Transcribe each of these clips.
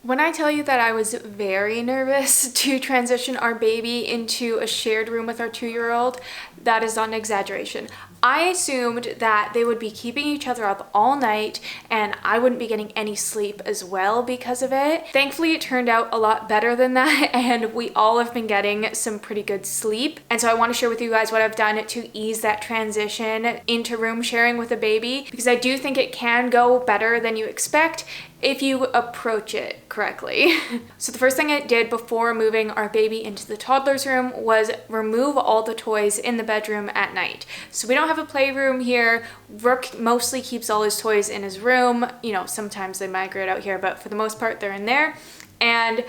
When I tell you that I was very nervous to transition our baby into a shared room with our 2-year-old, that is not an exaggeration. I assumed that they would be keeping each other up all night and I wouldn't be getting any sleep as well because of it. Thankfully, it turned out a lot better than that and we all have been getting some pretty good sleep. And so I want to share with you guys what I've done to ease that transition into room sharing with a baby, because I do think it can go better than you expect if you approach it correctly. So the first thing I did before moving our baby into the toddler's room was remove all the toys in the bedroom at night. So we don't have a playroom here. Rook mostly keeps all his toys in his room. You know, sometimes they migrate out here, but for the most part, they're in there. And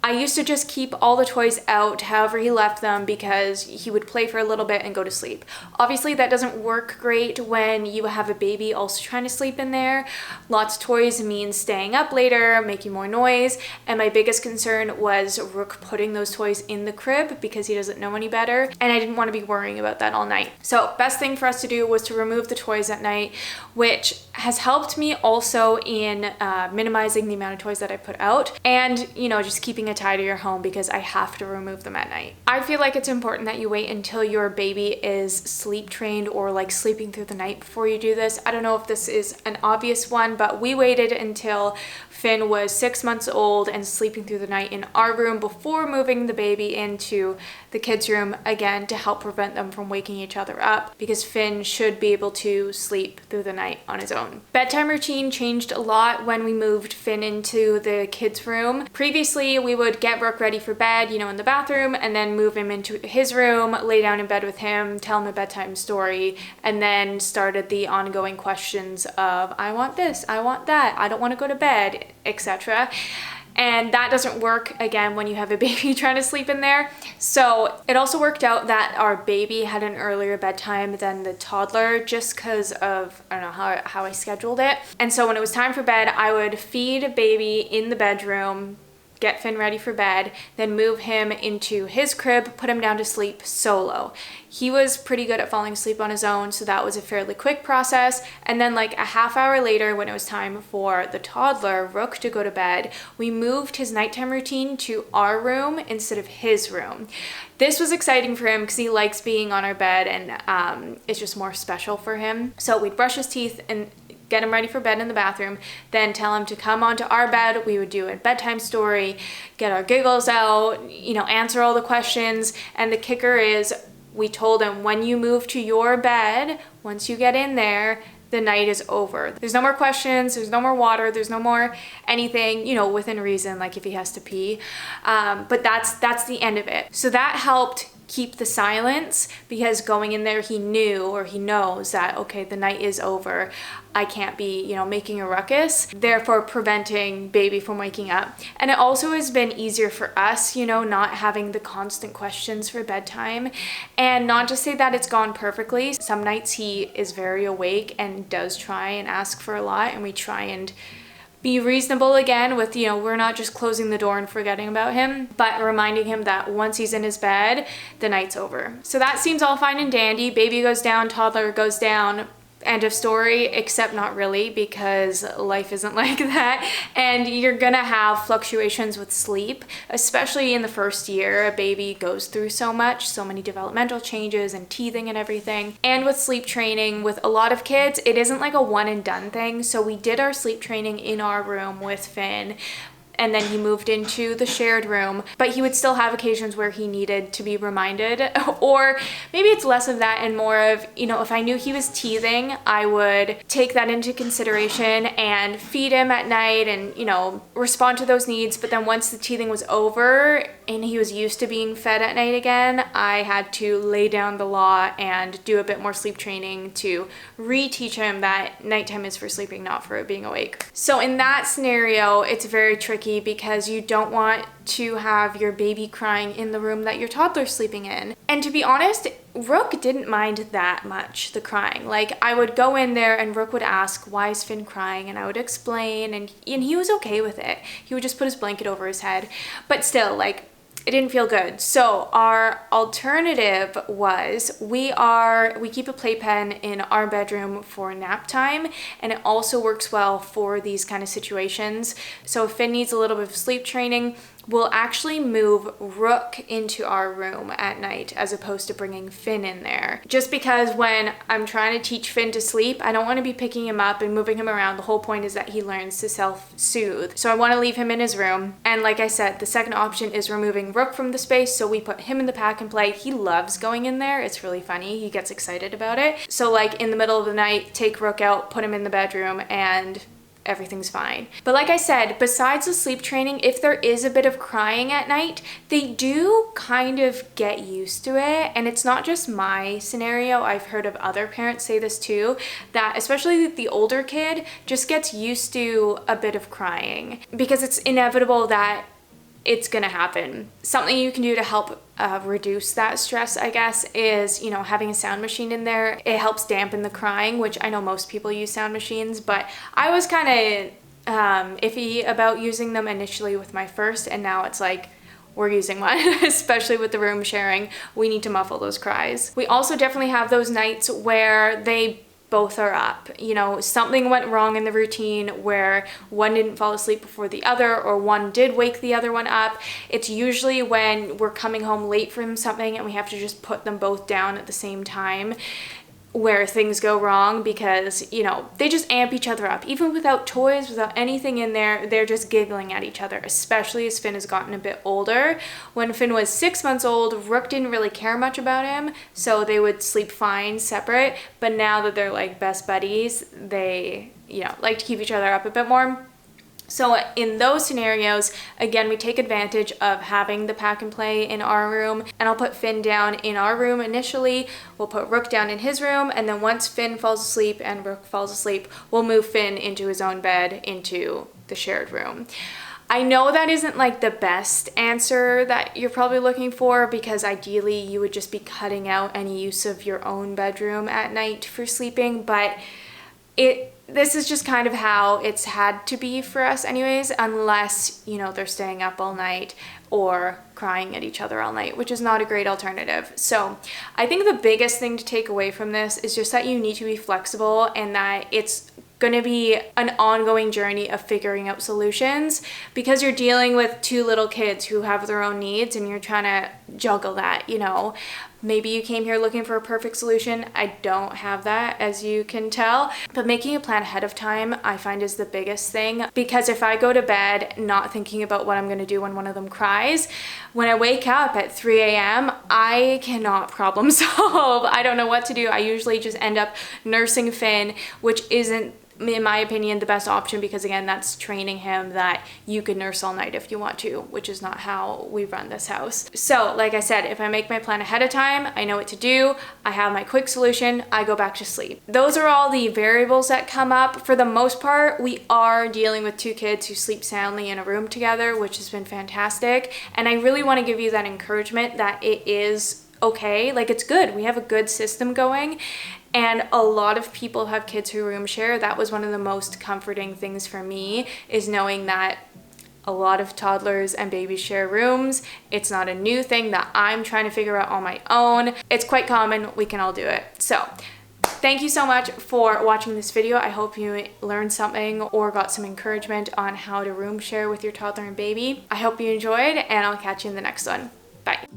I used to just keep all the toys out however he left them because he would play for a little bit and go to sleep. Obviously that doesn't work great when you have a baby also trying to sleep in there. Lots of toys means staying up later, making more noise, and my biggest concern was Rook putting those toys in the crib because he doesn't know any better, and I didn't want to be worrying about that all night. So best thing for us to do was to remove the toys at night, which has helped me also in minimizing the amount of toys that I put out, and you know, just keeping a tidier home because I have to remove them at night. I feel like it's important that you wait until your baby is sleep trained or like sleeping through the night before you do this. I don't know if this is an obvious one, but we waited until Finn was 6 months old and sleeping through the night in our room before moving the baby into the kids' room, again to help prevent them from waking each other up, because Finn should be able to sleep through the night on his own. Bedtime routine changed a lot when we moved Finn into the kids' room. Previously, we would get Rook ready for bed, you know, in the bathroom, and then move him into his room, lay down in bed with him, tell him a bedtime story, and then started the ongoing questions of, I want this, I want that, I don't want to go to bed, etc. And that doesn't work, again, when you have a baby trying to sleep in there. So it also worked out that our baby had an earlier bedtime than the toddler just because of, I don't know, how I scheduled it. And so when it was time for bed, I would feed baby in the bedroom, get Finn ready for bed, then move him into his crib, put him down to sleep solo. He was pretty good at falling asleep on his own, so that was a fairly quick process. And then like a half hour later, when it was time for the toddler, Rook, to go to bed, we moved his nighttime routine to our room instead of his room. This was exciting for him because he likes being on our bed, and it's just more special for him. So we'd brush his teeth and get him ready for bed in the bathroom, then tell him to come onto our bed. We would do a bedtime story, get our giggles out, you know, answer all the questions. And the kicker is, we told him, when you move to your bed, once you get in there, the night is over. There's no more questions, there's no more water, there's no more anything, you know, within reason, like if he has to pee. But that's the end of it. So that helped keep the silence, because going in there he knew, or he knows that, okay, the night is over. I can't be, you know, making a ruckus, therefore preventing baby from waking up. And it also has been easier for us, you know, not having the constant questions for bedtime. And not to say that it's gone perfectly. Some nights he is very awake and does try and ask for a lot, and we try and be reasonable again with, you know, we're not just closing the door and forgetting about him, but reminding him that once he's in his bed, the night's over. So that seems all fine and dandy. Baby goes down, toddler goes down. End of story, except not really, because life isn't like that, and you're gonna have fluctuations with sleep, especially in the first year. A baby goes through so much, so many developmental changes and teething and everything. And with sleep training, with a lot of kids, it isn't like a one and done thing. So we did our sleep training in our room with Finn, and then he moved into the shared room, but he would still have occasions where he needed to be reminded, or maybe it's less of that and more of, you know, if I knew he was teething, I would take that into consideration and feed him at night and, you know, respond to those needs. But then once the teething was over and he was used to being fed at night again, I had to lay down the law and do a bit more sleep training to reteach him that nighttime is for sleeping, not for being awake. So in that scenario, it's very tricky because you don't want to have your baby crying in the room that your toddler's sleeping in. And to be honest, Rook didn't mind that much, the crying. Like, I would go in there and Rook would ask, why is Finn crying? And I would explain, and he was okay with it. He would just put his blanket over his head. But still, like, it didn't feel good. So our alternative was we keep a playpen in our bedroom for nap time, and it also works well for these kind of situations. So if Finn needs a little bit of sleep training, we'll actually move Rook into our room at night as opposed to bringing Finn in there. Just because when I'm trying to teach Finn to sleep, I don't want to be picking him up and moving him around. The whole point is that he learns to self-soothe. So I want to leave him in his room. And like I said, the second option is removing Rook from the space. So we put him in the pack and play. He loves going in there. It's really funny. He gets excited about it. So like in the middle of the night, take Rook out, put him in the bedroom, and everything's fine. But like I said, besides the sleep training, if there is a bit of crying at night, they do kind of get used to it. And it's not just my scenario. I've heard of other parents say this too, that especially the older kid just gets used to a bit of crying because it's inevitable that it's gonna happen. Something you can do to help reduce that stress, I guess, is, having a sound machine in there. It helps dampen the crying, which I know most people use sound machines, but I was kind of iffy about using them initially with my first, and now it's like, we're using one, especially with the room sharing. We need to muffle those cries. We also definitely have those nights where they both are up. Something went wrong in the routine where one didn't fall asleep before the other, or one did wake the other one up. It's usually when we're coming home late from something and we have to just put them both down at the same time where things go wrong, because they just amp each other up. Even without toys, without anything in there, they're just giggling at each other, especially as Finn has gotten a bit older. When Finn was 6 months old, Rook didn't really care much about him, so they would sleep fine separate. But now that they're like best buddies, they like to keep each other up a bit more. So in those scenarios, again, we take advantage of having the pack and play in our room, and I'll put Finn down in our room initially. We'll put Rook down in his room, and then once Finn falls asleep and Rook falls asleep, we'll move Finn into his own bed into the shared room. I know that isn't like the best answer that you're probably looking for, because ideally you would just be cutting out any use of your own bedroom at night for sleeping, but this is just kind of how it's had to be for us anyways, unless, they're staying up all night or crying at each other all night, which is not a great alternative. So I think the biggest thing to take away from this is just that you need to be flexible, and that it's going to be an ongoing journey of figuring out solutions, because you're dealing with two little kids who have their own needs and you're trying to juggle that. Maybe you came here looking for a perfect solution. I don't have that, as you can tell, but making a plan ahead of time I find is the biggest thing, because if I go to bed not thinking about what I'm going to do when one of them cries, when I wake up at 3 a.m. I cannot problem solve. I don't know what to do. I usually just end up nursing Finn, which isn't, in my opinion, the best option, because again, that's training him that you can nurse all night if you want to, which is not how we run this house. So like I said, if I make my plan ahead of time, I know what to do, I have my quick solution, I go back to sleep. Those are all the variables that come up. For the most part, we are dealing with two kids who sleep soundly in a room together, which has been fantastic. And I really want to give you that encouragement that it is okay. Like, it's good. We have a good system going. And a lot of people have kids who room share. That was one of the most comforting things for me, is knowing that a lot of toddlers and babies share rooms. It's not a new thing that I'm trying to figure out on my own. It's quite common. We can all do it. So thank you so much for watching this video. I hope you learned something or got some encouragement on how to room share with your toddler and baby. I hope you enjoyed, and I'll catch you in the next one. Bye.